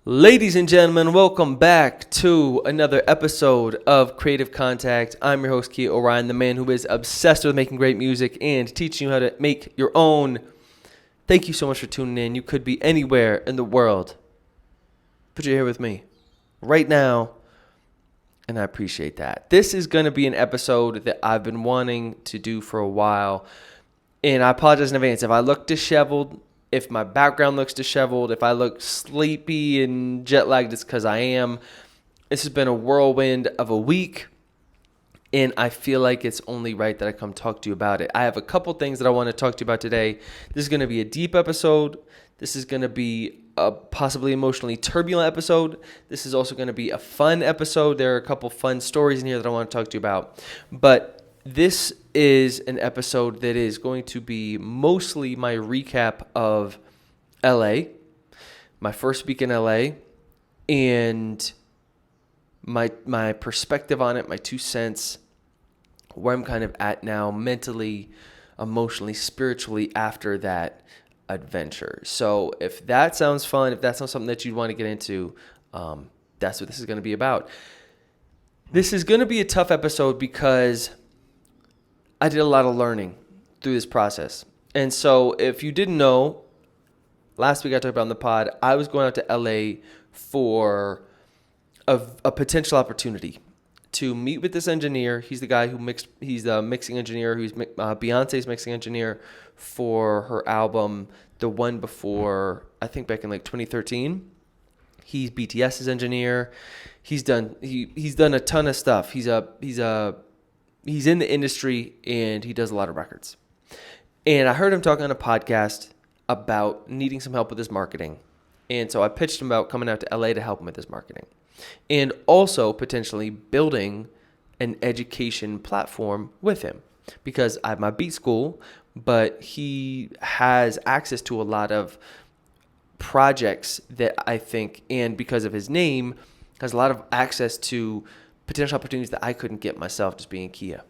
Ladies and gentlemen, welcome back to another episode of Creative Contact. I'm your host, Orion, the man who is obsessed with making great music and teaching you how to make your own. Thank you so much for tuning in. You could be anywhere in the world, but you're here with me right now, and I appreciate that. This is going to be an episode that I've been wanting to do for a while, and I apologize in advance if I look disheveled. If my background looks disheveled, if I look sleepy and jet lagged, it's because I am. This has been a whirlwind of a week, and I feel like it's only right that I come talk to you about it. I have a couple things that I want to talk to you about today. This is going to be a deep episode. This is going to be a possibly emotionally turbulent episode. This is also going to be a fun episode. There are a couple fun stories in here that I want to talk to you about. But this is an episode that is going to be mostly my recap of LA, my first week in LA, and my perspective on it, my 2 cents, where I'm kind of at now mentally, emotionally, spiritually after that adventure. So if that sounds fun, if that sounds something that you'd want to get into, that's what this is going to be about. This is going to be a tough episode because I did a lot of learning through this process. And so if you didn't know, last week I talked about on the pod, I was going out to LA for a potential opportunity to meet with this engineer. He's the guy he's the mixing engineer, who's Beyonce's mixing engineer for her album, the one before, I think back in like 2013. He's BTS's engineer. He's done a ton of stuff. He's in the industry, and he does a lot of records. And I heard him talking on a podcast about needing some help with his marketing. And so I pitched him about coming out to LA to help him with his marketing. And also potentially building an education platform with him. Because I have my beat school, but he has access to a lot of projects that I think, and because of his name, has a lot of access to potential opportunities that I couldn't get myself just being Kia.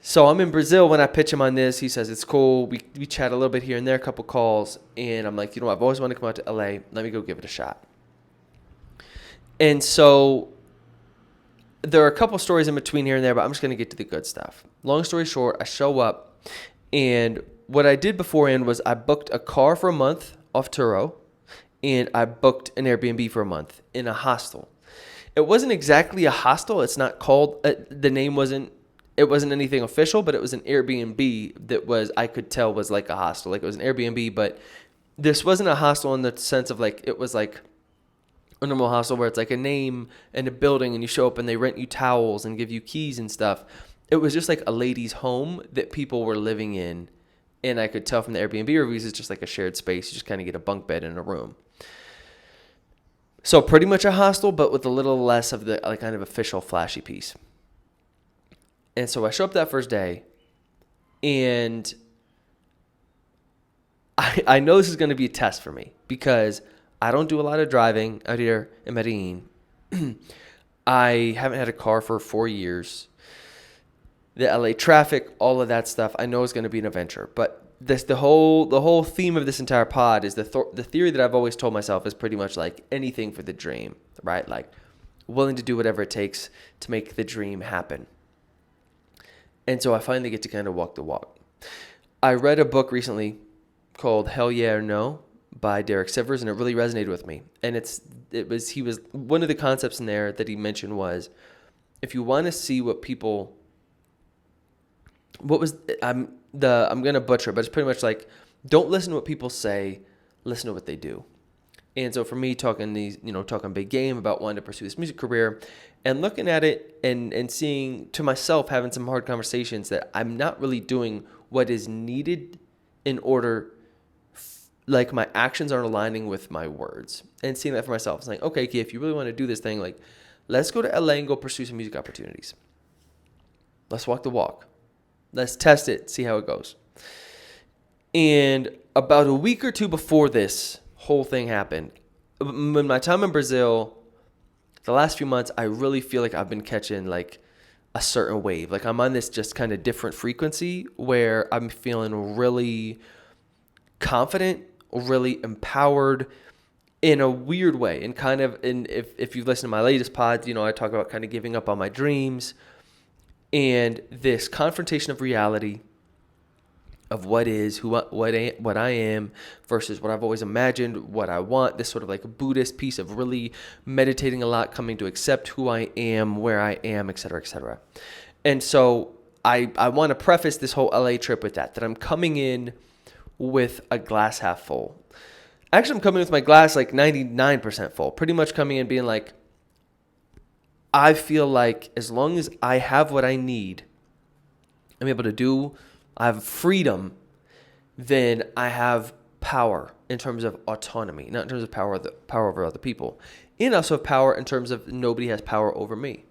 So I'm in Brazil when I pitch him on this. He says it's cool. We chat a little bit here and there, a couple calls, and I'm like, I've always wanted to come out to LA. Let me go give it a shot. And so there are a couple stories in between here and there, but I'm just going to get to the good stuff. Long story short, I show up, and what I did beforehand was I booked a car for a month off Turo, and I booked an Airbnb for a month in a hostel. It wasn't exactly a hostel. It's not called, the name wasn't anything official, but it was an Airbnb that was, I could tell was like a hostel. Like it was an Airbnb, but this wasn't a hostel in the sense of like, it was like a normal hostel where it's like a name and a building and you show up and they rent you towels and give you keys and stuff. It was just like a lady's home that people were living in. And I could tell from the Airbnb reviews, it's just like a shared space. You just kind of get a bunk bed in a room. So pretty much a hostel, but with a little less of the like kind of official flashy piece. And so I show up that first day, and I know this is going to be a test for me because I don't do a lot of driving out here in Medellin. I haven't had a car for 4 years. The LA traffic, all of that stuff, I know is going to be an adventure, but the whole theme of this entire pod is the theory that I've always told myself is pretty much like anything for the dream, right? Like willing to do whatever it takes to make the dream happen. And so I finally get to kind of walk the walk. I read a book recently called Hell Yeah or No by Derek Sivers, and it really resonated with me. And he was one of the concepts in there that he mentioned was, if you want to see I'm going to butcher it, but it's pretty much like, don't listen to what people say, listen to what they do. And so for me, talking big game about wanting to pursue this music career and looking at it and seeing to myself, having some hard conversations that I'm not really doing what is needed in order, like my actions aren't aligning with my words, and seeing that for myself. It's like, okay, Key, if you really want to do this thing, like let's go to LA and go pursue some music opportunities. Let's walk the walk. Let's test it, see how it goes. And about a week or two before this whole thing happened, in my time in Brazil, the last few months, I really feel like I've been catching like a certain wave. Like I'm on this just kind of different frequency where I'm feeling really confident, really empowered, in a weird way, and kind of, if you've listened to my latest pods, I talk about kind of giving up on my dreams and this confrontation of reality of what is, what I am versus what I've always imagined, what I want, this sort of like a Buddhist piece of really meditating a lot, coming to accept who I am, where I am, et cetera, et cetera. And so I want to preface this whole LA trip with that I'm coming in with a glass half full. Actually, I'm coming with my glass like 99% full, pretty much coming in being like, I feel like as long as I have what I need, I'm able to do, I have freedom, then I have power in terms of autonomy, not in terms of power over other people. And also have power in terms of nobody has power over me.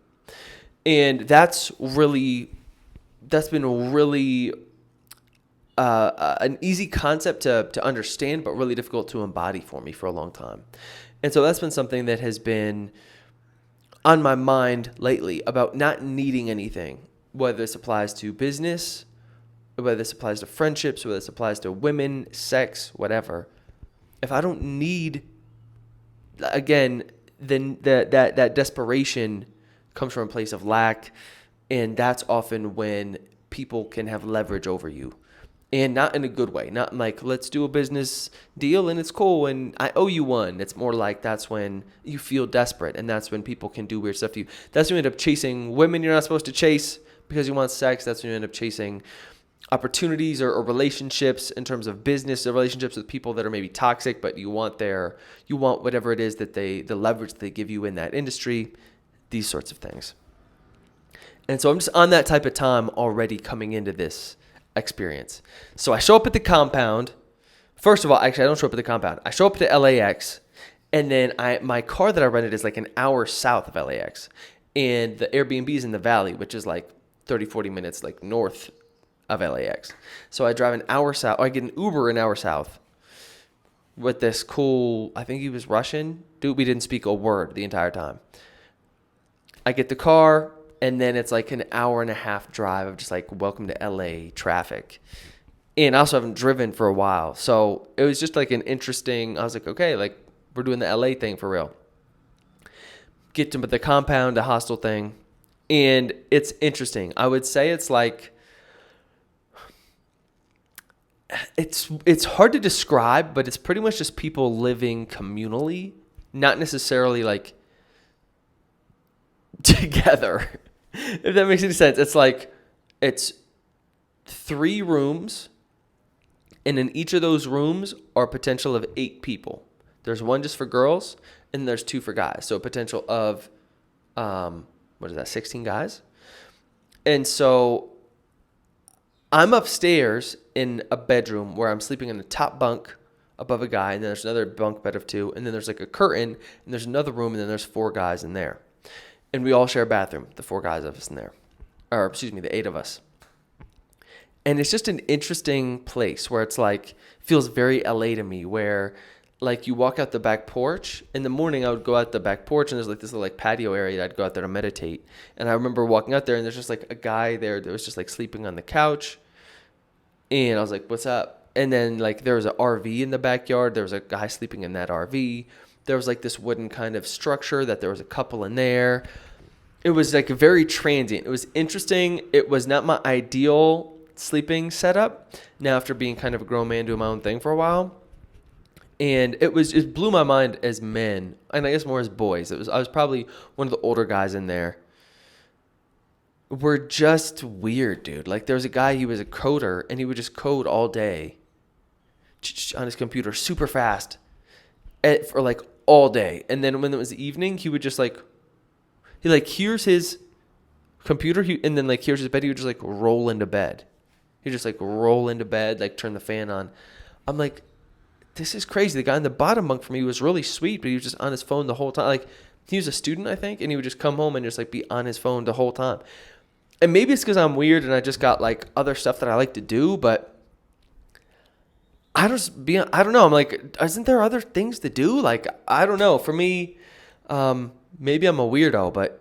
And that's been really an easy concept to understand, but really difficult to embody for me for a long time. And so that's been something that has been on my mind lately, about not needing anything, whether this applies to business, whether this applies to friendships, whether this applies to women, sex, whatever. If I don't need, again, then that desperation comes from a place of lack, and that's often when people can have leverage over you. And not in a good way. Not like, let's do a business deal and it's cool and I owe you one. It's more like that's when you feel desperate, and that's when people can do weird stuff to you. That's when you end up chasing women you're not supposed to chase because you want sex. That's when you end up chasing opportunities or relationships in terms of business or relationships with people that are maybe toxic, but you want whatever it is that the leverage they give you in that industry, these sorts of things. And so I'm just on that type of time already coming into this experience. So I show up at the compound. First of all, actually, I don't show up at the compound. I show up to LAX, and then my car that I rented is like an hour south of LAX, and the Airbnb is in the valley, which is like 30, 40 minutes like north of LAX. So I drive an hour south, or I get an Uber an hour south with this cool, I think he was Russian dude. We didn't speak a word the entire time. I get the car, and then it's like an hour and a half drive of just like, welcome to LA traffic. And I also haven't driven for a while. So it was just like an interesting, I was like, okay, like we're doing the LA thing for real. Get to the compound, the hostel thing. And it's interesting. I would say it's like, it's hard to describe, but it's pretty much just people living communally, not necessarily like together. If that makes any sense. It's like, it's 3 rooms, and in each of those rooms are a potential of 8 people. There's one just for girls, and there's 2 for guys. So a potential of, 16 guys? And so I'm upstairs in a bedroom where I'm sleeping in the top bunk above a guy, and then there's another bunk bed of 2, and then there's like a curtain, and there's another room, and then there's 4 guys in there. And we all share a bathroom, the 4 guys of us in there. Or, excuse me, the 8 of us. And it's just an interesting place where it's like, feels very LA to me, where like you walk out the back porch. In the morning, I would go out the back porch, and there's like this little like patio area that I'd go out there to meditate. And I remember walking out there, and there's just like a guy there that was just like sleeping on the couch. And I was like, what's up? And then like there was an RV in the backyard. There was a guy sleeping in that RV. There was like this wooden kind of structure that there was a couple in there. It was like very transient. It was interesting. It was not my ideal sleeping setup. Now, after being kind of a grown man doing my own thing for a while, and it blew my mind as men, and I guess more as boys. I was probably one of the older guys in there. We're just weird, dude. Like there was a guy, he was a coder, and he would just code all day on his computer super fast for like all day. And then when it was the evening, he would just like, here's his computer, and then like here's his bed. He would just like roll into bed. He'd just like roll into bed, like turn the fan on. I'm like, this is crazy. The guy in the bottom bunk for me was really sweet, but he was just on his phone the whole time. Like he was a student, I think, and he would just come home and just like be on his phone the whole time. And maybe it's because I'm weird and I just got like other stuff that I like to do, but I don't know. I'm like, isn't there other things to do? Like, I don't know. For me, maybe I'm a weirdo, but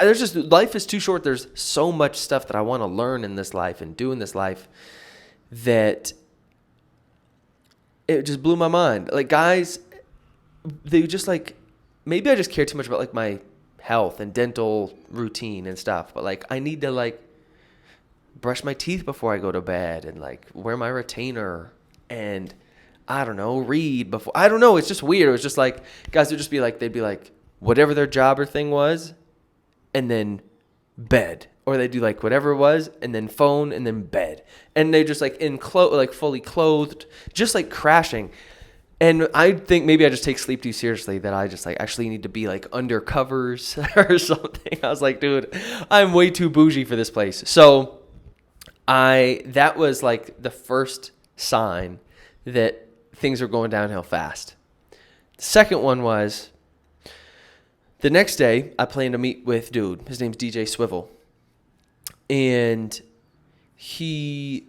there's just, life is too short. There's so much stuff that I want to learn in this life and do in this life that it just blew my mind. Like, guys, they just like, maybe I just care too much about like my health and dental routine and stuff, but like I need to like brush my teeth before I go to bed and like wear my retainer and I don't know, read before. I don't know. It's just weird. It was just like guys would just be like, they'd be like whatever their job or thing was and then bed, or they do like whatever it was and then phone and then bed, and they just like like fully clothed, just like crashing. And I think maybe I just take sleep too seriously, that I just like actually need to be like under covers or something. I was like, dude, I'm way too bougie for this place. So that was like the first sign that things are going downhill fast. The second one was the next day I planned to meet with dude. His name's DJ Swivel. And I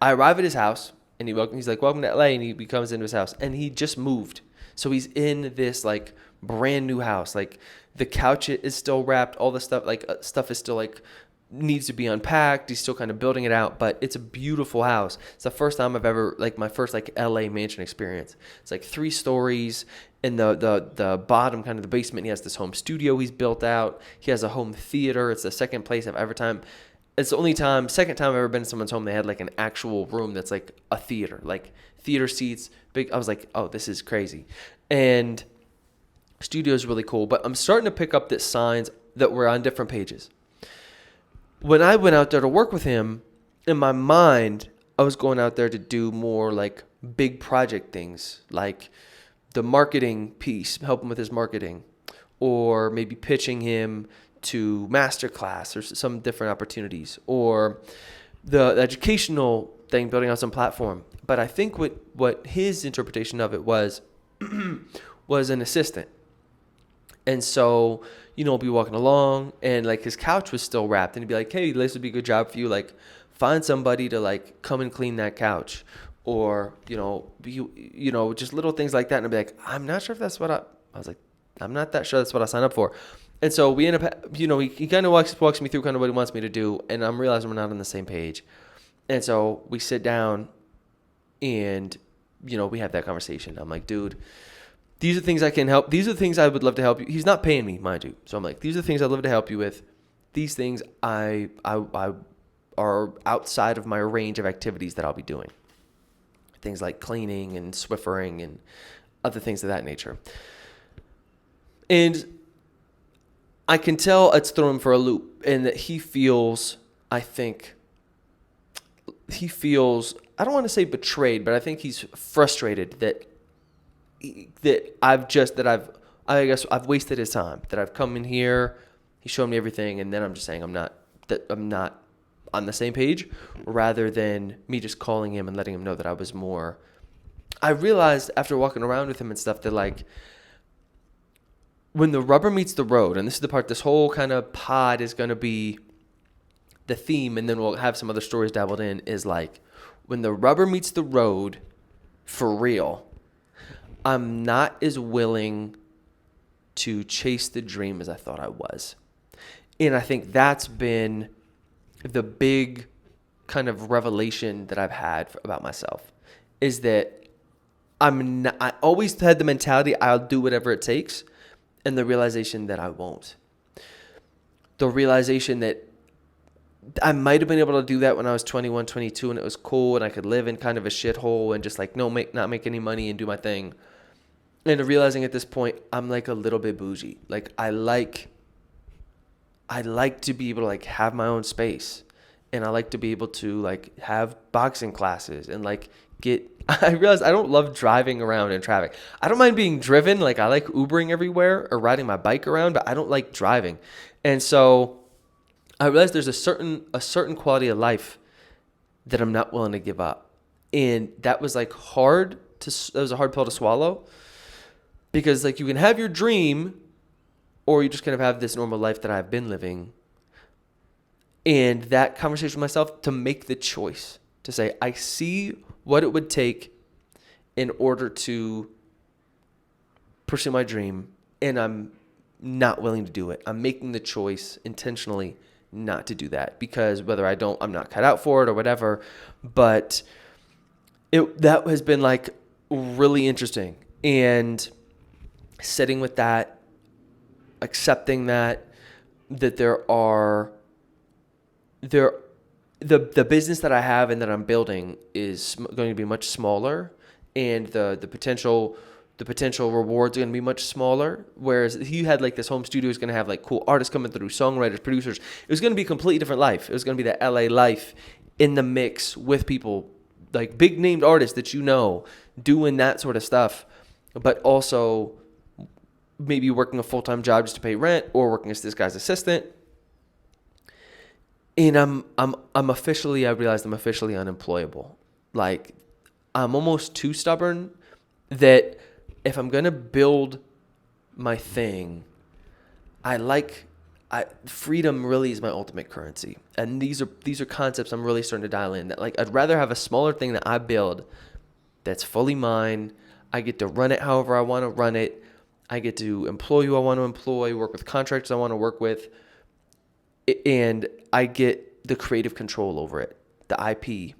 arrive at his house and he's like, welcome to LA. And he comes into his house and he just moved. So he's in this like brand new house. Like the couch is still wrapped. All the stuff, like stuff is still like needs to be unpacked. He's still kind of building it out, but it's a beautiful house. It's the first time I've ever, like my first like LA mansion experience. It's like 3 stories. In the bottom, kind of the basement, he has this home studio he's built out. He has a home theater. It's the second place it's the second time I've ever been to someone's home they had like an actual room that's like a theater, like theater seats, big. I was like, oh, this is crazy. And studio is really cool, but I'm starting to pick up the signs that were on different pages. When I went out there to work with him, in my mind, I was going out there to do more like big project things, like the marketing piece, help him with his marketing, or maybe pitching him to Masterclass or some different opportunities, or the educational thing, building out some platform. But I think what his interpretation of it was was an assistant. And so, I'll be walking along and like his couch was still wrapped and he'd be like, hey, this would be a good job for you. Like find somebody to like come and clean that couch, or, just little things like that. And I'd be like, I'm not sure if that's what I was like, I'm not that sure that's what I signed up for. And so we end up, he kind of walks me through kind of what he wants me to do. And I'm realizing we're not on the same page. And so we sit down and, we have that conversation. I'm like, dude, these are things I can help. These are the things I would love to help you. He's not paying me, mind you. So I'm like, these are the things I'd love to help you with. These things I are outside of my range of activities that I'll be doing. Things like cleaning and Swiffering and other things of that nature. And I can tell it's thrown him for a loop, and that he feels, I don't want to say betrayed, but I think he's frustrated that I've wasted his time, that I've come in here, he showed me everything, and then I'm just saying I'm not on the same page, rather than me just calling him and letting him know that I was more. I realized after walking around with him and stuff that like when the rubber meets the road, and this is the part, this whole kind of pod is going to be the theme, and then we'll have some other stories dabbled in, is like when the rubber meets the road for real, I'm not as willing to chase the dream as I thought I was. And I think that's been the big kind of revelation that I've had about myself, is that I always had the mentality I'll do whatever it takes, and the realization that I won't. The realization that I might have been able to do that when I was 21, 22, and it was cool, and I could live in kind of a shithole and just like not make any money and do my thing. And realizing at this point, I'm like a little bit bougie. Like I like to be able to like have my own space, and I like to be able to like have boxing classes and like I realize I don't love driving around in traffic. I don't mind being driven. Like I like Ubering everywhere or riding my bike around, but I don't like driving. And so I realized there's a certain quality of life that I'm not willing to give up. And that was like that was a hard pill to swallow, because like you can have your dream, or you just kind of have this normal life that I've been living. And that conversation with myself, to make the choice to say, I see what it would take in order to pursue my dream, and I'm not willing to do it. I'm making the choice intentionally not to do that, because whether I'm not cut out for it or whatever. But that has been like really interesting. And sitting with that, accepting that the business that I have and that I'm building is going to be much smaller, and the potential rewards are going to be much smaller. Whereas if you had like this home studio is going to have like cool artists coming through, songwriters, producers. It was going to be a completely different life. It was going to be the LA life in the mix with people like big named artists that you know doing that sort of stuff, but also maybe working a full-time job just to pay rent or working as this guy's assistant. And I'm officially, I realized I'm officially unemployable. Like, I'm almost too stubborn that if I'm going to build my thing, freedom really is my ultimate currency. And these are concepts I'm really starting to dial in, that like, I'd rather have a smaller thing that I build that's fully mine. I get to run it however I want to run it. I get to employ who I want to employ, work with contractors I want to work with, and I get the creative control over it, the IP.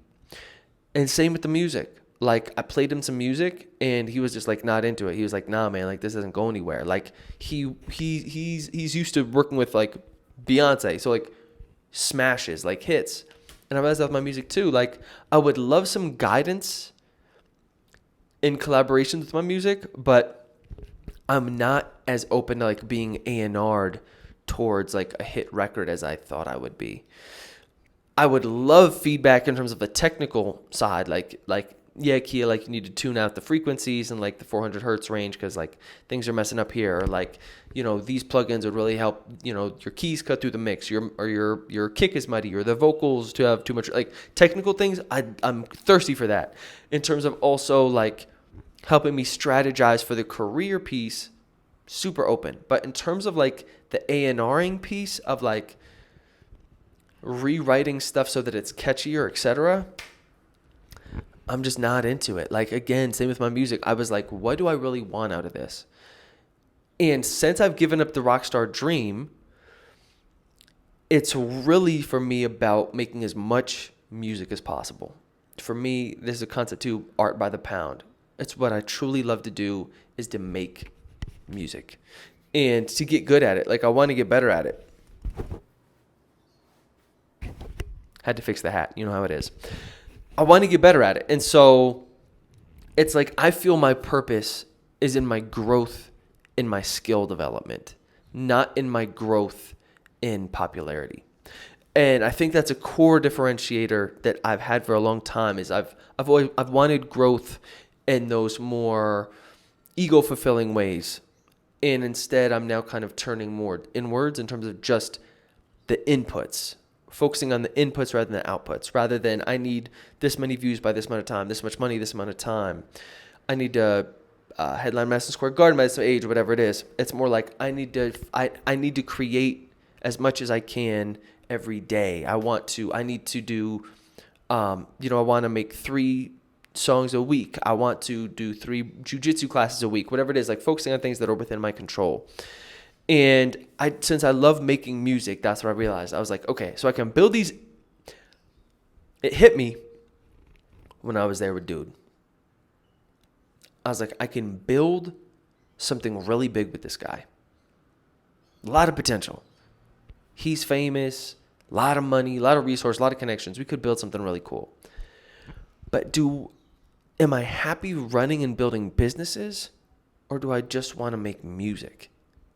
And same with the music. Like, I played him some music and he was just like not into it. He was like, nah, man, like this doesn't go anywhere. Like he's used to working with like Beyonce, so like smashes, like hits. And I realized that with my music too. Like, I would love some guidance in collaborations with my music, but I'm not as open to like being A&R'd towards like a hit record as I thought I would be. I would love feedback in terms of the technical side, like yeah, Kia, like you need to tune out the frequencies and like the 400 hertz range because like things are messing up here, or like, you know, these plugins would really help, you know, your keys cut through the mix, your kick is muddy, or the vocals to have too much, like technical things. I'm thirsty for that. In terms of also like helping me strategize for the career piece, super open. But in terms of like the A&Ring piece of like rewriting stuff so that it's catchier, etc., I'm just not into it. Like, again, same with my music. I was like, what do I really want out of this? And since I've given up the rockstar dream, it's really for me about making as much music as possible. For me, this is a concept too, art by the pound. It's what I truly love to do, is to make music and to get good at it. Like, I want to get better at it. Had to fix the hat. You know how it is. I want to get better at it. And so it's like I feel my purpose is in my growth in my skill development, not in my growth in popularity. And I think that's a core differentiator that I've had for a long time, is I've wanted growth in those more ego-fulfilling ways. And instead, I'm now kind of turning more inwards in terms of just the inputs, focusing on the inputs rather than the outputs, rather than I need this many views by this amount of time, this much money, this amount of time. I need to headline Madison Square Garden by this age, or whatever it is. It's more like I need to create as much as I can every day. I need to do, I want to make 3 songs a week. I want to do 3 jujitsu classes a week, whatever it is, like focusing on things that are within my control. And since I love making music, that's what I realized. I was like, okay, so I can build these. It hit me when I was there with Dude. I was like, I can build something really big with this guy. A lot of potential. He's famous, a lot of money, a lot of resources, a lot of connections. We could build something really cool. But am I happy running and building businesses, or do I just want to make music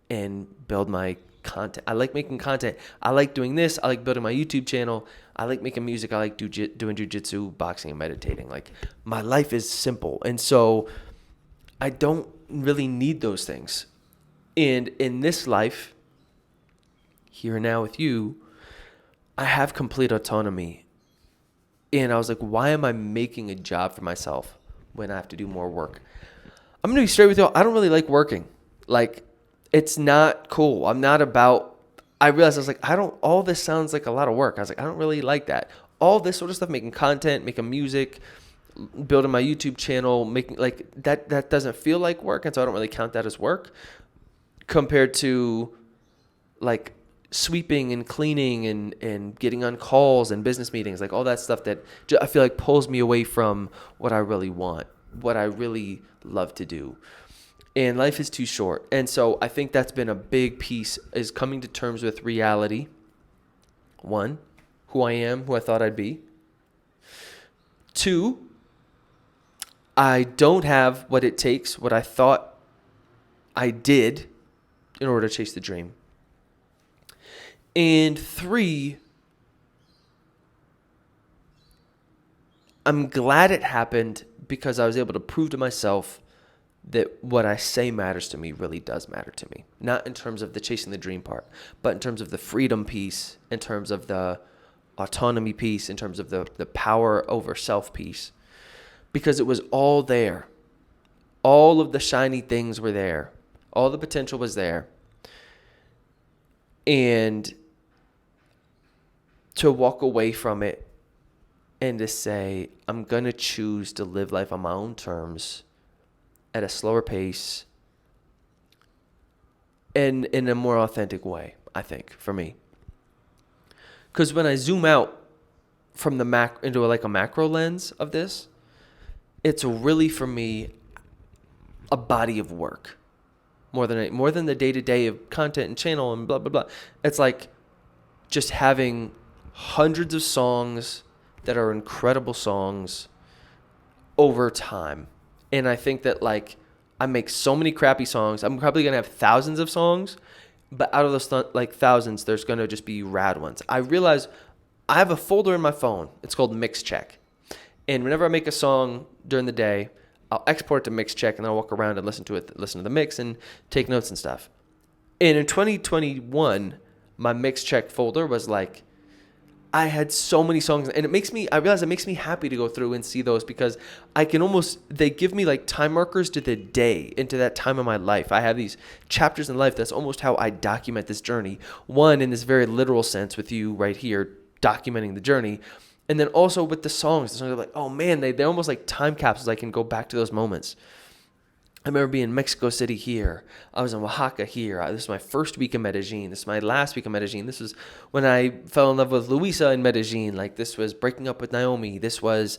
and build my content? I like making content. I like doing this. I like building my YouTube channel. I like making music. I like doing jujitsu, boxing, and meditating. Like, my life is simple. And so I don't really need those things. And in this life, here and now with you, I have complete autonomy. And I was like, why am I making a job for myself when I have to do more work? I'm going to be straight with you. I don't really like working. Like, it's not cool. I realized I was like, all this sounds like a lot of work. I was like, I don't really like that. All this sort of stuff, making content, making music, building my YouTube channel, making like that doesn't feel like work. And so I don't really count that as work compared to like sweeping and cleaning and getting on calls and business meetings, like all that stuff that I feel like pulls me away from what I really want, what I really love to do. And life is too short. And so I think that's been a big piece, is coming to terms with reality. One, who I am, who I thought I'd be. Two, I don't have what it takes, what I thought I did in order to chase the dream. And three, I'm glad it happened because I was able to prove to myself that what I say matters to me really does matter to me. Not in terms of the chasing the dream part, but in terms of the freedom piece, in terms of the autonomy piece, in terms of the power over self piece. Because it was all there. All of the shiny things were there. All the potential was there. And to walk away from it and to say, I'm going to choose to live life on my own terms at a slower pace and in a more authentic way, I think, for me. Because when I zoom out from the into like a macro lens of this, it's really, for me, a body of work. More than the day-to-day of content and channel and blah, blah, blah. It's like just having hundreds of songs that are incredible songs over time. And I think that, like, I make so many crappy songs. I'm probably going to have thousands of songs, but out of those thousands, there's going to just be rad ones. I realize I have a folder in my phone. It's called Mix Check. And whenever I make a song during the day, I'll export it to Mix Check, and I'll walk around and listen to the mix and take notes and stuff. And in 2021, my Mix Check folder was like, I had so many songs, and I realize it makes me happy to go through and see those, because they give me like time markers to the day, into that time of my life. I have these chapters in life. That's almost how I document this journey. One, in this very literal sense, with you right here, documenting the journey. And then also with the songs are like, oh man, they're almost like time capsules. I can go back to those moments. I remember being in Mexico City here. I was in Oaxaca here. This was my first week in Medellin. This is my last week in Medellin. This was when I fell in love with Luisa in Medellin. Like, this was breaking up with Naomi. This was,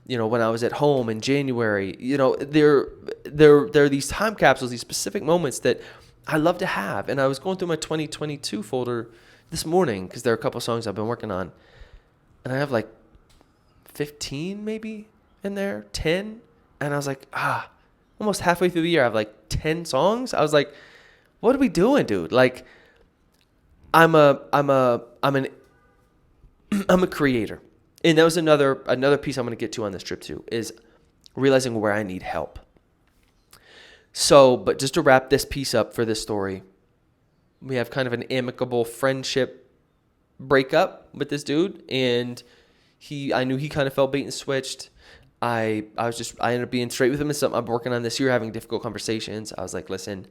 when I was at home in January. There are these time capsules, these specific moments that I love to have. And I was going through my 2022 folder this morning because there are a couple songs I've been working on. And I have like 15 maybe in there, 10. And I was like, almost halfway through the year, I have like 10 songs. I was like, what are we doing, dude? Like, I'm a creator. And that was another piece I'm going to get to on this trip too, is realizing where I need help. So, but just to wrap this piece up for this story, we have kind of an amicable friendship breakup with this dude, and I knew he kind of felt bait and switched. I ended up being straight with him. It's something I'm working on this year, having difficult conversations. I was like, listen,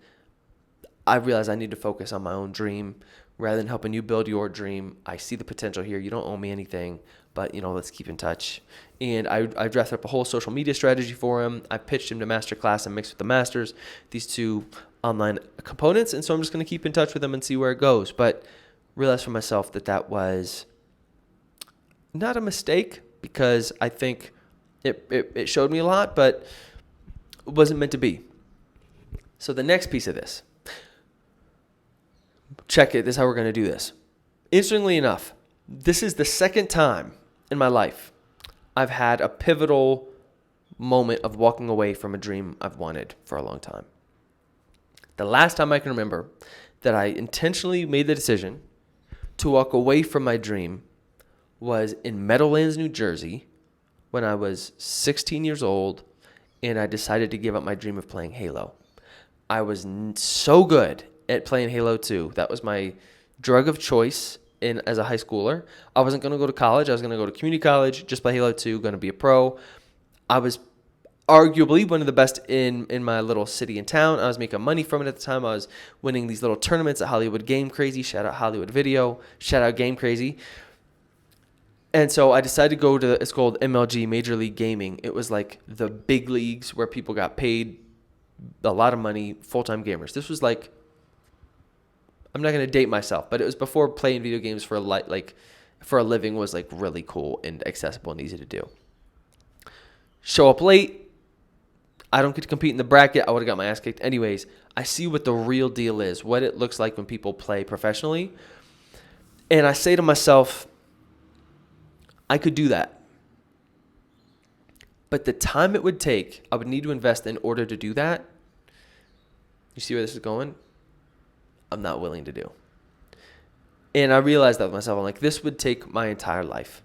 I realize I need to focus on my own dream rather than helping you build your dream. I see the potential here. You don't owe me anything, but let's keep in touch. And I drafted up a whole social media strategy for him. I pitched him to Masterclass and Mixed with the Masters, these two online components. And so I'm just going to keep in touch with him and see where it goes. But realized for myself that was not a mistake, because I think it showed me a lot, but it wasn't meant to be. So the next piece of this, check it. This is how we're going to do this. Interestingly enough, this is the second time in my life I've had a pivotal moment of walking away from a dream I've wanted for a long time. The last time I can remember that I intentionally made the decision to walk away from my dream was in Meadowlands, New Jersey, when I was 16 years old, and I decided to give up my dream of playing Halo. I was so good at playing Halo 2. That was my drug of choice as a high schooler. I wasn't going to go to college. I was going to go to community college, just play Halo 2, going to be a pro. I was arguably one of the best in my little city and town. I was making money from it at the time. I was winning these little tournaments at Hollywood Game Crazy. Shout out Hollywood Video. Shout out Game Crazy. And so I decided to go to, it's called MLG, Major League Gaming. It was like the big leagues where people got paid a lot of money, full-time gamers. This was like, I'm not going to date myself, but it was before playing video games for a living was like really cool and accessible and easy to do. Show up late. I don't get to compete in the bracket. I would have got my ass kicked anyways. I see what the real deal is, what it looks like when people play professionally. And I say to myself, I could do that. But the time it would take, I would need to invest in order to do that. You see where this is going? I'm not willing to do. And I realized that with myself. I'm like, this would take my entire life.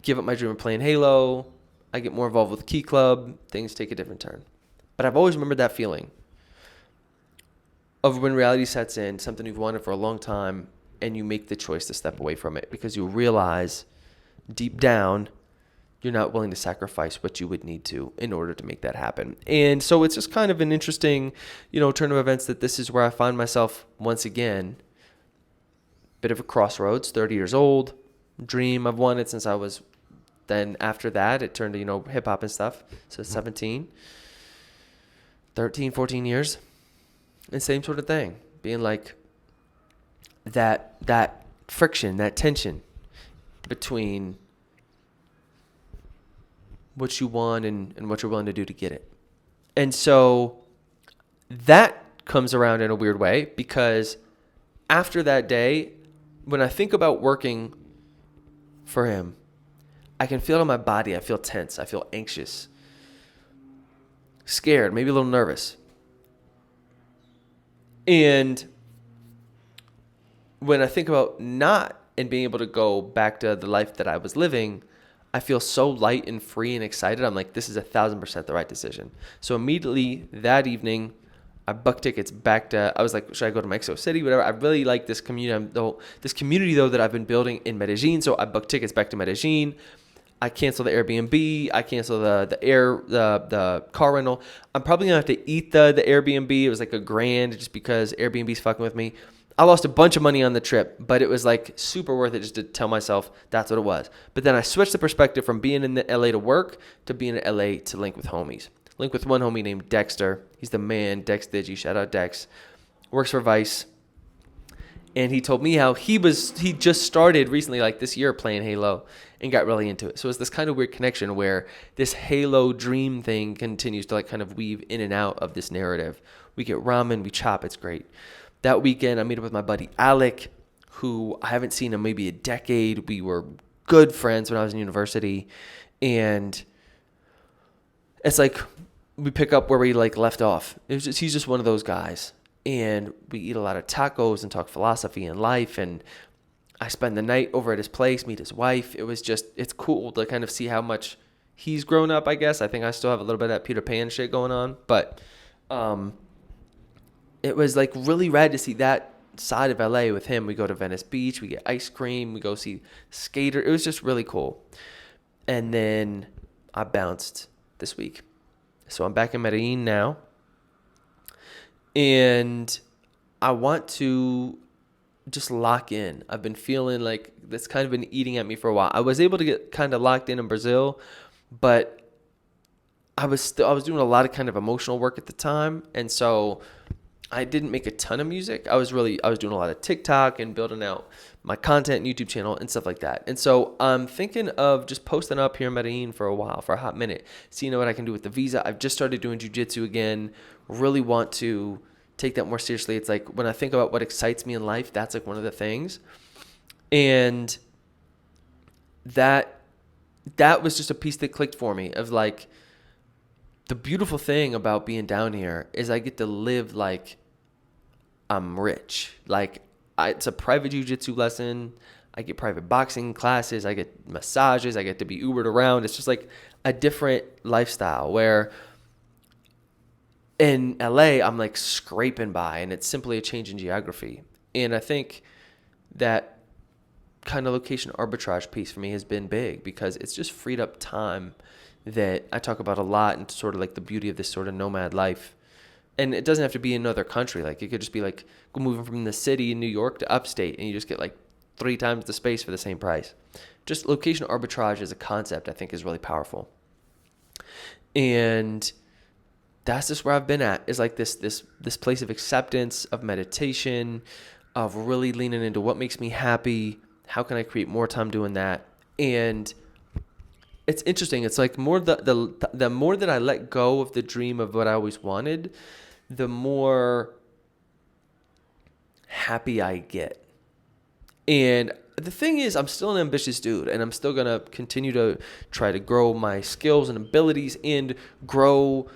Give up my dream of playing Halo. I get more involved with Key Club. Things take a different turn. But I've always remembered that feeling of when reality sets in, something you've wanted for a long time, and you make the choice to step away from it because you realize deep down you're not willing to sacrifice what you would need to in order to make that happen. And so it's just kind of an interesting, turn of events that this is where I find myself once again. Bit of a crossroads, 30 years old, dream I've wanted since I was, then after that it turned to, hip hop and stuff. So 17, 13, 14 years. And same sort of thing, being like that friction, that tension between what you want and what you're willing to do to get it. And so that comes around in a weird way because after that day, when I think about working for him, I can feel it in my body. I feel tense. I feel anxious, scared, maybe a little nervous. And when I think about not and being able to go back to the life that I was living, I feel so light and free and excited. I'm like, this is 1,000% the right decision. So immediately that evening, I booked tickets back to, I was like, should I go to Mexico City, whatever. I really like this community, though that I've been building in Medellin. So I booked tickets back to Medellin. I canceled the Airbnb. I canceled the car rental. I'm probably gonna have to eat the Airbnb. It was like $1,000 just because Airbnb's fucking with me. I lost a bunch of money on the trip, but it was like super worth it just to tell myself that's what it was. But then I switched the perspective from being in the LA to work to being in LA to link with homies. Link with one homie named Dexter. He's the man, Dex Digi. Shout out Dex. Works for Vice. And he told me how he just started recently, like this year, playing Halo and got really into it. So it's this kind of weird connection where this Halo dream thing continues to like kind of weave in and out of this narrative. We get ramen, we chop, it's great. That weekend, I meet up with my buddy Alec, who I haven't seen in maybe a decade. We were good friends when I was in university. And it's like we pick up where we like left off. He's just one of those guys. And we eat a lot of tacos and talk philosophy and life. And I spend the night over at his place, meet his wife. It's cool to kind of see how much he's grown up, I guess. I think I still have a little bit of that Peter Pan shit going on. But it was like really rad to see that side of LA with him. We go to Venice Beach, we get ice cream, we go see skater. It was just really cool. And then I bounced this week. So I'm back in Medellin now. And I want to just lock in. I've been feeling like that's kind of been eating at me for a while. I was able to get kind of locked in Brazil, but I was doing a lot of kind of emotional work at the time. And so I didn't make a ton of music. I was doing a lot of TikTok and building out my content and YouTube channel and stuff like that. And so I'm thinking of just posting up here in Medellin for a hot minute, seeing what I can do with the visa. I've just started doing jiu-jitsu again. Really want to take that more seriously. It's like when I think about what excites me in life, that's like one of the things. And that was just a piece that clicked for me of like, the beautiful thing about being down here is I get to live like I'm rich. Like it's a private jiu-jitsu lesson. I get private boxing classes. I get massages. I get to be Ubered around. It's just like a different lifestyle where in LA, I'm like scraping by and it's simply a change in geography. And I think that kind of location arbitrage piece for me has been big because it's just freed up time that I talk about a lot and sort of like the beauty of this sort of nomad life. And it doesn't have to be in another country. Like it could just be like moving from the city in New York to upstate and you just get like 3 times the space for the same price. Just location arbitrage as a concept I think is really powerful. And that's just where I've been at, is like this place of acceptance, of meditation, of really leaning into what makes me happy. How can I create more time doing that? And it's interesting. It's like more the more that I let go of the dream of what I always wanted, the more happy I get. And the thing is, I'm still an ambitious dude, and I'm still going to continue to try to grow my skills and abilities and grow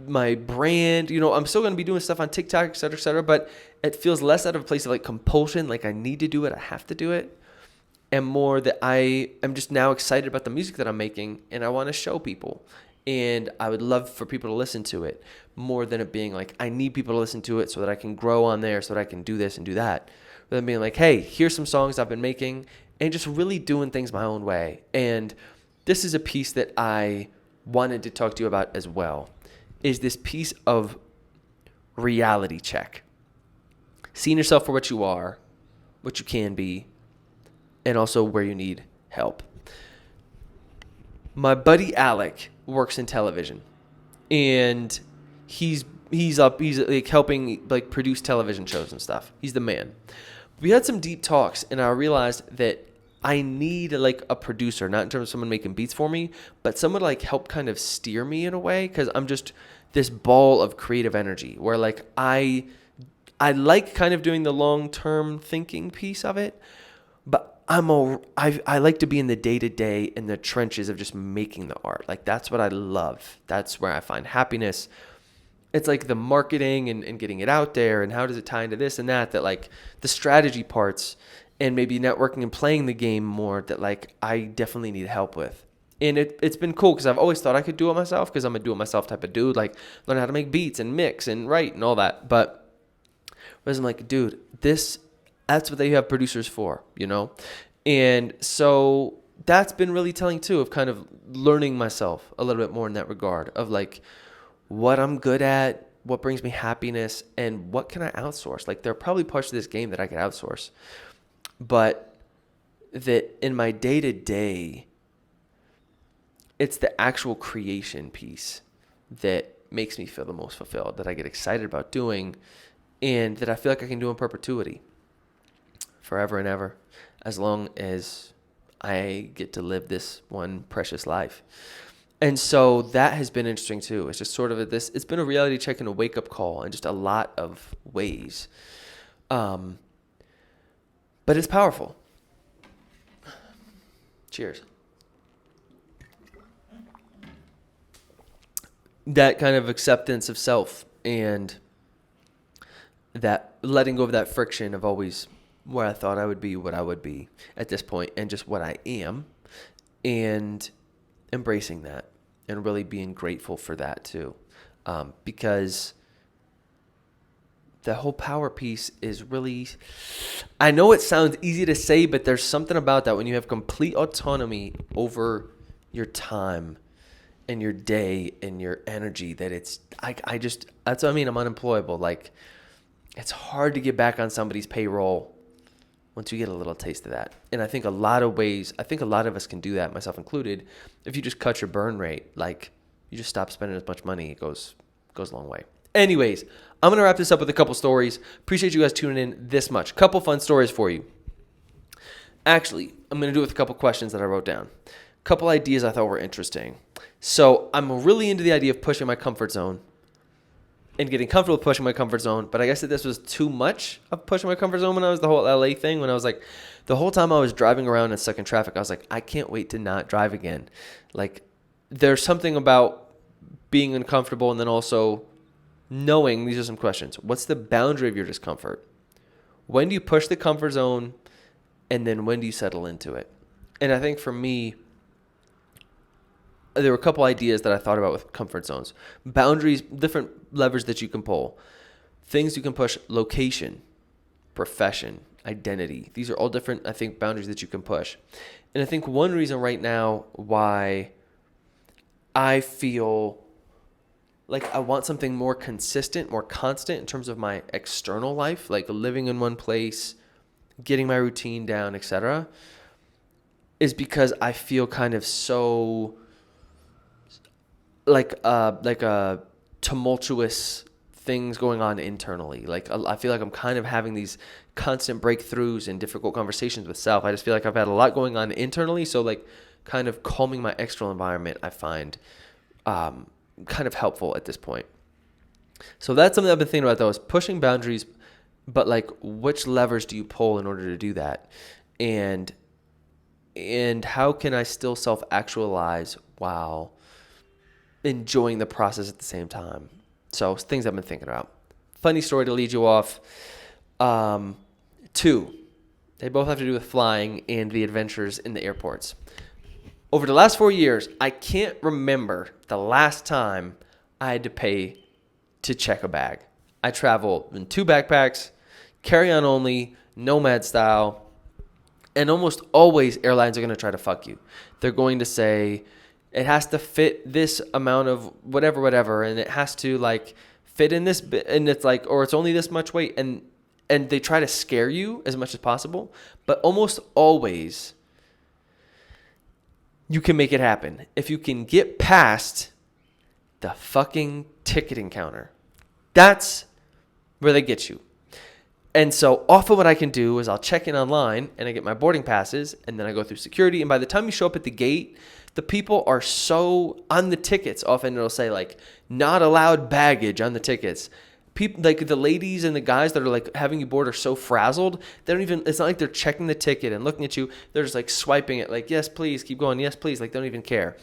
my brand. I'm still going to be doing stuff on TikTok, et cetera, but it feels less out of a place of like compulsion, like I need to do it, I have to do it, and more that I am just now excited about the music that I'm making, and I want to show people. And I would love for people to listen to it more than it being like, I need people to listen to it so that I can grow on there, so that I can do this and do that. Rather than being like, hey, here's some songs I've been making, and just really doing things my own way. And this is a piece that I wanted to talk to you about as well, is this piece of reality check. Seeing yourself for what you are, what you can be, and also where you need help. My buddy Alec works in television, and he's like helping like produce television shows and stuff. He's the man. We had some deep talks, and I realized that I need like a producer, not in terms of someone making beats for me, but someone to like help kind of steer me in a way, because I'm just this ball of creative energy where like I like kind of doing the long-term thinking piece of it, but I like to be in the day-to-day, in the trenches of just making the art. Like that's what I love. That's where I find happiness. It's like the marketing and getting it out there, and how does it tie into this and that like the strategy parts and maybe networking and playing the game more, that like I definitely need help with. And it's been cool because I've always thought I could do it myself, because I'm a do-it-myself type of dude, like learn how to make beats and mix and write and all that. But whereas I'm like, dude, that's what they have producers for, And so that's been really telling too, of kind of learning myself a little bit more in that regard of like what I'm good at, what brings me happiness, and what can I outsource. Like there are probably parts of this game that I could outsource, but that in my day-to-day, it's the actual creation piece that makes me feel the most fulfilled, that I get excited about doing, and that I feel like I can do in perpetuity, forever and ever, as long as I get to live this one precious life. And so that has been interesting too. It's just sort of it's been a reality check and a wake-up call in just a lot of ways. But it's powerful. Cheers. That kind of acceptance of self, and that letting go of that friction of always where I thought I would be, what I would be at this point, and just what I am, and embracing that and really being grateful for that too. Because the whole power piece is really, I know it sounds easy to say, but there's something about that when you have complete autonomy over your time and your day and your energy, that it's, I just, that's what I mean. I'm unemployable. Like it's hard to get back on somebody's payroll once you get a little taste of that. And I think a lot of us can do that, myself included. If you just cut your burn rate, like you just stop spending as much money, it goes a long way. Anyways, I'm going to wrap this up with a couple stories. Appreciate you guys tuning in this much. Couple fun stories for you. Actually, I'm going to do it with a couple questions that I wrote down. Couple ideas I thought were interesting. So I'm really into the idea of pushing my comfort zone and getting comfortable with pushing my comfort zone. But I guess that this was too much of pushing my comfort zone when I was the whole LA thing. When I was like, the whole time I was driving around and stuck in traffic, I was like, I can't wait to not drive again. Like there's something about being uncomfortable, and then also knowing, these are some questions. What's the boundary of your discomfort? When do you push the comfort zone? And then when do you settle into it? And I think for me, there were a couple ideas that I thought about with comfort zones. Boundaries, different levers that you can pull. Things you can push: location, profession, identity. These are all different, I think, boundaries that you can push. And I think one reason right now why I feel like I want something more consistent, more constant in terms of my external life, like living in one place, getting my routine down, etc., is because I feel kind of so like a tumultuous things going on internally. Like I feel like I'm kind of having these constant breakthroughs and difficult conversations with self. I just feel like I've had a lot going on internally. So like kind of calming my external environment, I find kind of helpful at this point. So that's something I've been thinking about, though, is pushing boundaries, but like, which levers do you pull in order to do that? And how can I still self-actualize while enjoying the process at the same time? So things I've been thinking about. Funny story to lead you off. 2. They both have to do with flying and the adventures in the airports. Over the last 4 years, I can't remember the last time I had to pay to check a bag. I travel in 2 backpacks, carry-on only, nomad style, and almost always airlines are going to try to fuck you. They're going to say it has to fit this amount of whatever, and it has to like fit in this bit, and it's like, or it's only this much weight, and they try to scare you as much as possible, but almost always you can make it happen if you can get past the fucking ticketing counter. That's where they get you. And so often what I can do is I'll check in online and I get my boarding passes, and then I go through security. And by the time you show up at the gate, the people are so on the tickets. Often it'll say like not allowed baggage on the tickets. People, like the ladies and the guys that are like having you board, are so frazzled. They don't even, it's not like they're checking the ticket and looking at you. They're just like swiping it like, yes, please, keep going. Yes, please. Like they don't even care.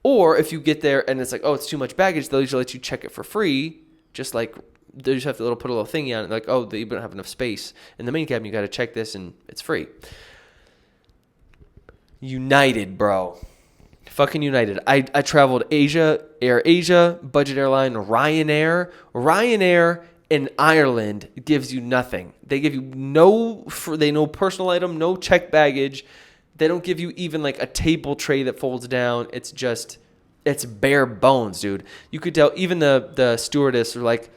Or if you get there and it's like, oh, it's too much baggage, they'll usually let you check it for free. Just like, they just have to put a little thingy on it, like, oh, you don't have enough space in the main cabin. You got to check this, and it's free. United, bro, fucking United. I traveled Asia, Air Asia, budget airline, Ryanair in Ireland gives you nothing. They give you no personal item, no checked baggage. They don't give you even like a table tray that folds down. It's bare bones, dude. You could tell even the stewardess are like,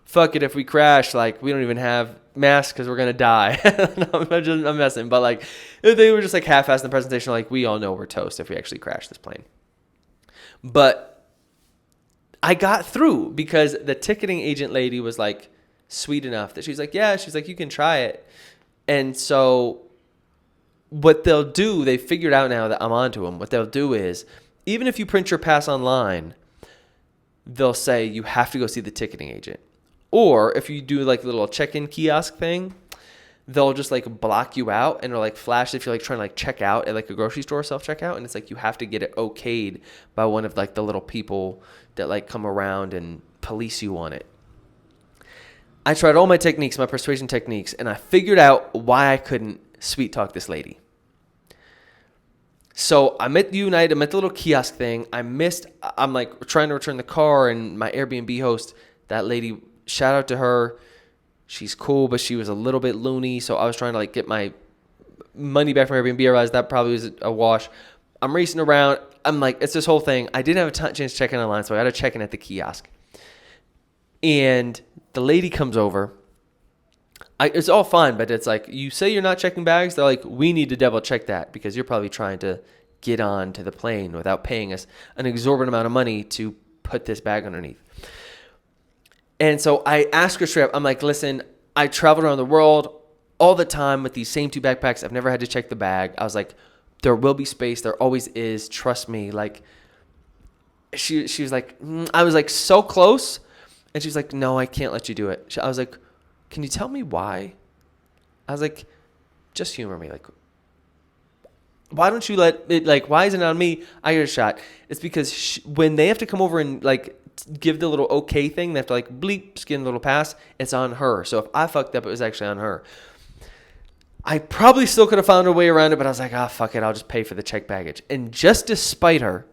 fuck it, if we crash, like, we don't even have masks because we're going to die. No, I'm messing. But, like, they were just, like, half-assed in the presentation. Like, we all know we're toast if we actually crash this plane. But I got through because the ticketing agent lady was, like, sweet enough that she's like, yeah, she's like, you can try it. And so what they'll do, they figured out now that I'm onto them. What they'll do is, even if you print your pass online, they'll say you have to go see the ticketing agent. Or if you do like the little check-in kiosk thing, they'll just like block you out and they'll like flash if you're like trying to like check out at like a grocery store self-checkout, and it's like you have to get it okayed by one of like the little people that like come around and police you on it. I tried all my techniques, my persuasion techniques, and I figured out why I couldn't sweet talk this lady. So I'm at United, I'm at the little kiosk thing. I'm like trying to return the car, and my Airbnb host, that lady, shout out to her. She's cool, but she was a little bit loony. So I was trying to like get my money back from Airbnb. I realized that probably was a wash. I'm racing around. I'm like, it's this whole thing. I didn't have a chance to check in online, so I got to check in at the kiosk. And the lady comes over. It's all fine, but it's like, you say you're not checking bags. They're like, we need to double check that because you're probably trying to get on to the plane without paying us an exorbitant amount of money to put this bag underneath. And so I asked her straight up, I'm like, listen, I traveled around the world all the time with these same 2 backpacks. I've never had to check the bag. I was like, there will be space. There always is. Trust me. Like, she was like, I was like so close. And she's like, no, I can't let you do it. I was like, can you tell me why? I was like, just humor me. Like, why don't you let it, like, why isn't it on me? I get a shot. It's because when they have to come over and like give the little okay thing, they have to like bleep, skin the little pass, it's on her. So if I fucked up, it was actually on her. I probably still could have found a way around it, but I was like, fuck it, I'll just pay for the checked baggage. And just to spite her,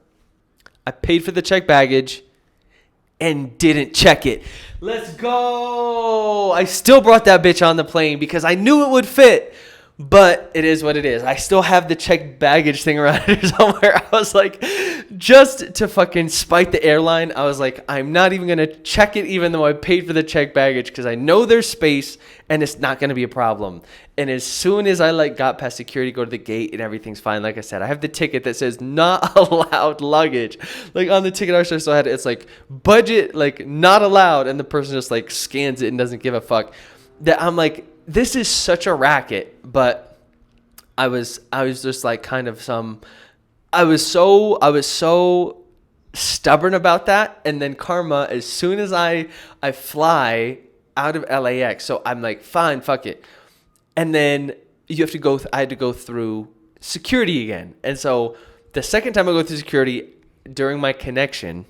I paid for the checked baggage and didn't check it. Let's go. I still brought that bitch on the plane because I knew it would fit. But it is what it is. I still have the checked baggage thing around here somewhere. I was like, just to fucking spite the airline, I was like, I'm not even going to check it even though I paid for the checked baggage because I know there's space and it's not going to be a problem. And as soon as I like got past security, go to the gate and everything's fine. Like I said, I have the ticket that says not allowed luggage. Like on the ticket I still had it, it's like budget, like not allowed. And the person just like scans it and doesn't give a fuck. That I'm like, this is such a racket, but I was just like kind of I was so stubborn about that. And then karma, as soon as I fly out of LAX, so I'm like, fine, fuck it. And then I had to go through security again. And so the second time I go through security during my connection,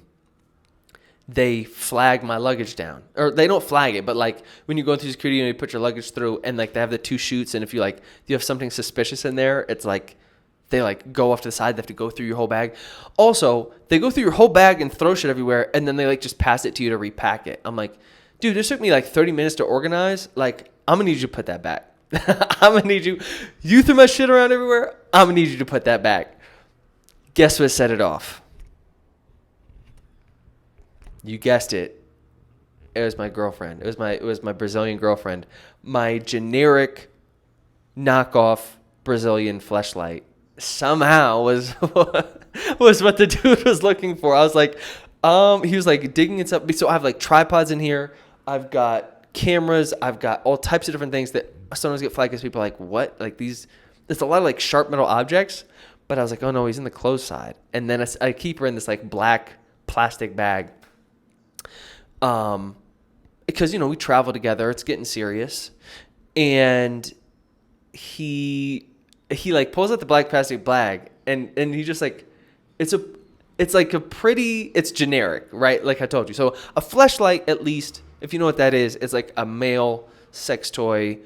they flag my luggage down, or they don't flag it, but like when you go through security and you put your luggage through, and like they have the 2 chutes, and if you have something suspicious in there, it's like they like go off to the side. They have to go through your whole bag. Also, they go through your whole bag and throw shit everywhere, and then they like just pass it to you to repack it. I'm like, dude, this took me like 30 minutes to organize. Like, I'm gonna need you to put that back. I'm gonna need you. You threw my shit around everywhere. I'm gonna need you to put that back. Guess what set it off? You guessed it. It was my girlfriend. It was my Brazilian girlfriend. My generic knockoff Brazilian fleshlight somehow was what the dude was looking for. I was like, he was like digging it up. So I have like tripods in here. I've got cameras. I've got all types of different things that sometimes get flagged because people are like, what? Like these, there's a lot of like sharp metal objects. But I was like, oh no, he's in the closed side. And then I keep her in this like black plastic bag. Because, we travel together, it's getting serious. And he like pulls out the black plastic bag and he just like, it's generic, right? Like I told you. So a fleshlight, at least, if you know what that is, it's like a male sex toy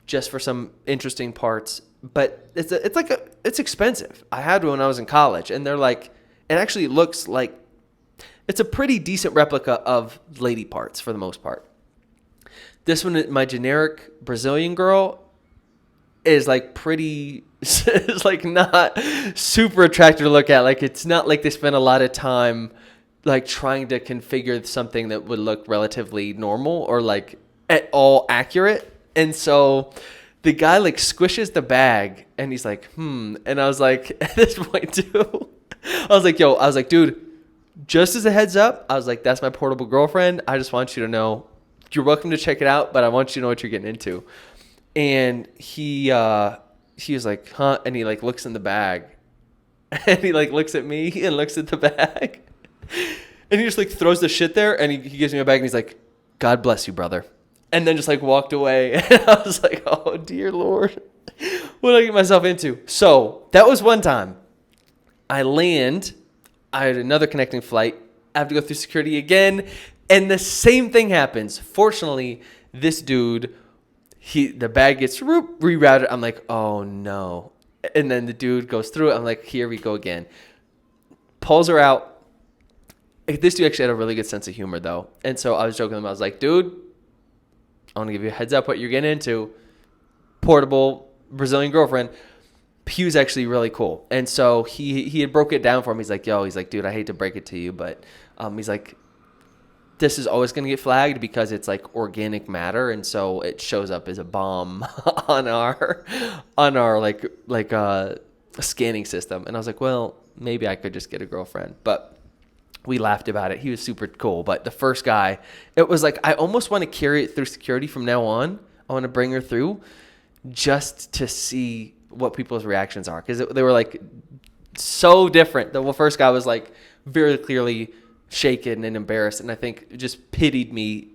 just for some interesting parts. But it's expensive. I had one when I was in college, and they're like, it actually looks like, it's a pretty decent replica of lady parts for the most part. This one, my generic Brazilian girl, is like pretty, is like not super attractive to look at. Like it's not like they spend a lot of time like trying to configure something that would look relatively normal or like at all accurate. And so the guy like squishes the bag and he's like, And I was like, at this point too, I was like, dude, just as a heads up, I was like, that's my portable girlfriend. I just want you to know you're welcome to check it out, but I want you to know what you're getting into. And he was like, huh? And he like looks in the bag and he like looks at me and looks at the bag and he just like throws the shit there and he gives me a bag and he's like, God bless you, brother. And then just like walked away. And I was like, oh dear Lord, what did I get myself into? So that was one time. I had another connecting flight. I have to go through security again. And the same thing happens. Fortunately, this dude, the bag gets rerouted. I'm like, oh no. And then the dude goes through it. I'm like, here we go again. Pulls her out. This dude actually had a really good sense of humor though. And so I was joking with him. I was like, dude, I want to give you a heads up what you're getting into. Portable Brazilian girlfriend. He was actually really cool. And so he had broke it down for me. He's like, dude, I hate to break it to you, but he's like, this is always going to get flagged because it's like organic matter. And so it shows up as a bomb on our scanning system. And I was like, well, maybe I could just get a girlfriend. But we laughed about it. He was super cool. But the first guy, it was like, I almost want to carry it through security from now on. I want to bring her through just to see what people's reactions are, because they were like so different. The first guy was like very clearly shaken and embarrassed, and I think just pitied me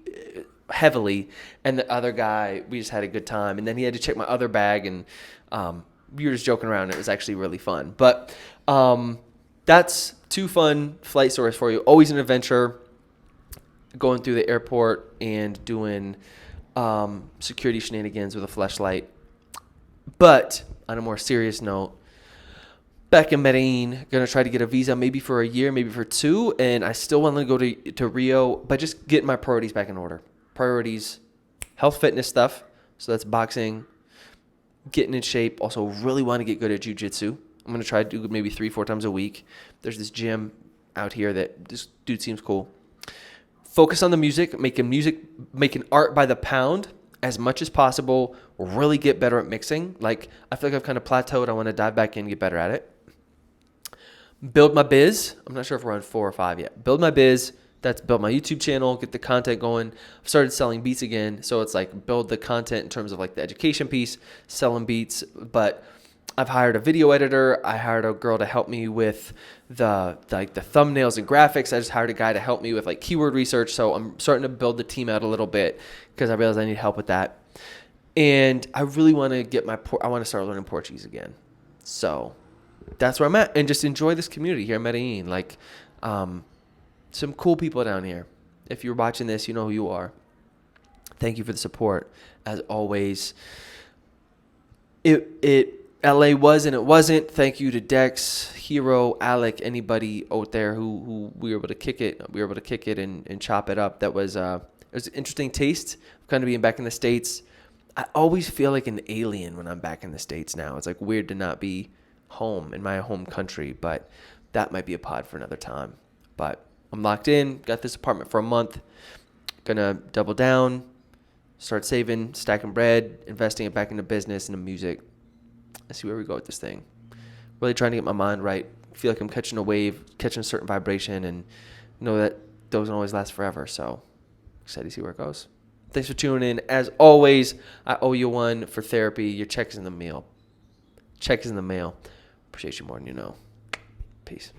heavily. And the other guy, we just had a good time. And then he had to check my other bag, and we were just joking around. It was actually really fun. But that's 2 fun flight stories for you. Always an adventure, going through the airport and doing security shenanigans with a fleshlight. But on a more serious note, back in Medellin, going to try to get a visa maybe for a year, maybe for 2. And I still want to go to Rio, but just getting my priorities back in order. Priorities, health, fitness stuff. So that's boxing, getting in shape. Also really want to get good at jiu-jitsu. I'm going to try to do maybe 3-4 times a week. There's this gym out here that this dude seems cool. Focus on the music, making art by the pound as much as possible. Really get better at mixing. Like, I feel like I've kind of plateaued. I want to dive back in and get better at it. Build my biz. I'm not sure if we're on 4 or 5 yet. Build my biz. That's build my YouTube channel, get the content going. I've started selling beats again. So it's like build the content in terms of like the education piece, selling beats. But I've hired a video editor. I hired a girl to help me with the thumbnails and graphics. I just hired a guy to help me with like keyword research. So I'm starting to build the team out a little bit because I realized I need help with that. And I really want to I want to start learning Portuguese again. So that's where I'm at, and just enjoy this community here in Medellin. Like, some cool people down here. If you're watching this, you know who you are. Thank you for the support, as always. LA was and it wasn't. Thank you to Dex, Hero, Alec, anybody out there who we were able to kick it. We were able to kick it and chop it up. It was an interesting taste of kind of being back in the States. I always feel like an alien when I'm back in the States now. It's like weird to not be home in my home country, but that might be a pod for another time. But I'm locked in, got this apartment for a month, gonna double down, start saving, stacking bread, investing it back into business and the music. Let's see where we go with this thing. Really trying to get my mind right. Feel like I'm catching a wave, catching a certain vibration, and know that those don't always last forever. So excited to see where it goes. Thanks for tuning in. As always, I owe you one for therapy. Your check is in the mail. Check is in the mail. Appreciate you more than you know. Peace.